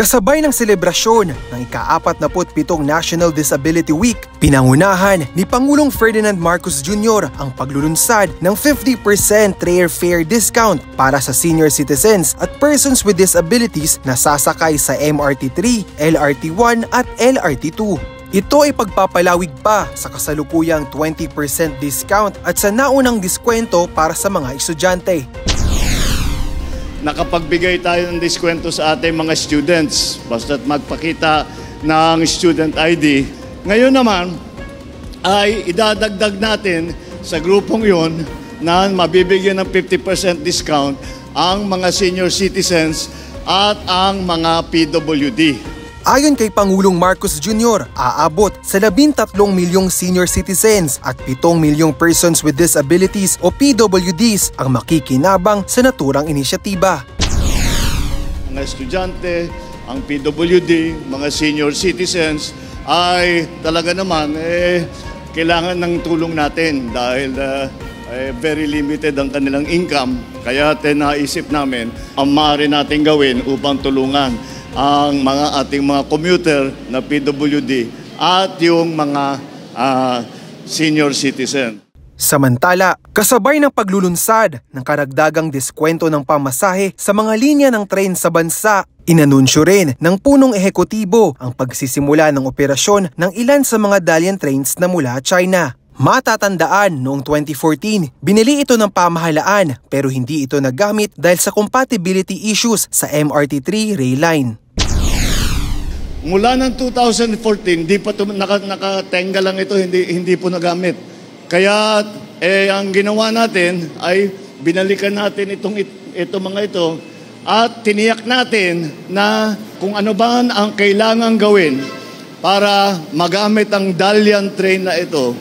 Kasabay ng selebrasyon ng ika-47 National Disability Week, pinangunahan ni Pangulong Ferdinand Marcos Jr. ang paglulunsad ng 50% rail fare discount para sa senior citizens at persons with disabilities na sasakay sa MRT3, LRT1 at LRT2. Ito ay pagpapalawig pa sa kasalukuyang 20% discount at sa naunang diskwento para sa mga estudyante. Nakapagbigay tayo ng diskwento sa ating mga students basta't magpakita ng student ID. Ngayon naman ay idadagdag natin sa grupong yon na mabibigyan ng 50% discount ang mga senior citizens at ang mga PWD. Ayon kay Pangulong Marcos Jr., aabot sa 13 milyong senior citizens at 7 milyong persons with disabilities o PWDs ang makikinabang sa naturang inisyatiba. Mga estudyante, ang PWD, mga senior citizens ay talaga naman kailangan ng tulong natin dahil very limited ang kanilang income. Kaya naisip namin ang maaari natin gawin upang tulungan ang ating mga commuter na PWD at yung mga senior citizen. Samantala, kasabay ng paglulunsad ng karagdagang diskwento ng pamasahe sa mga linya ng tren sa bansa, inanunsyo rin ng punong ehekutibo ang pagsisimula ng operasyon ng ilan sa mga Dalian trains na mula China. Matatandaan noong 2014, binili ito ng pamahalaan pero hindi ito nagamit dahil sa compatibility issues sa MRT3 rail line. Mula ng 2014, di pa nakatenga lang ito, hindi po nagamit. Kaya ang ginawa natin ay binalikan natin ito mga ito at tiniyak natin na kung ano ba ang kailangan gawin para magamit ang Dalian train na ito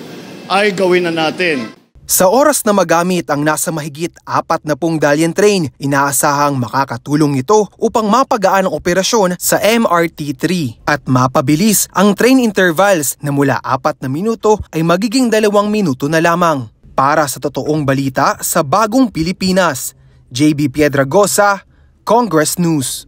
ay gawin na natin. Sa oras na magamit ang nasa mahigit 40 Dalian train, inaasahang makakatulong ito upang mapagaan ang operasyon sa MRT3 at mapabilis ang train intervals na mula 4 na minuto ay magiging 2 minuto na lamang. Para sa totoong balita sa Bagong Pilipinas, JB Piedragosa, Congress News.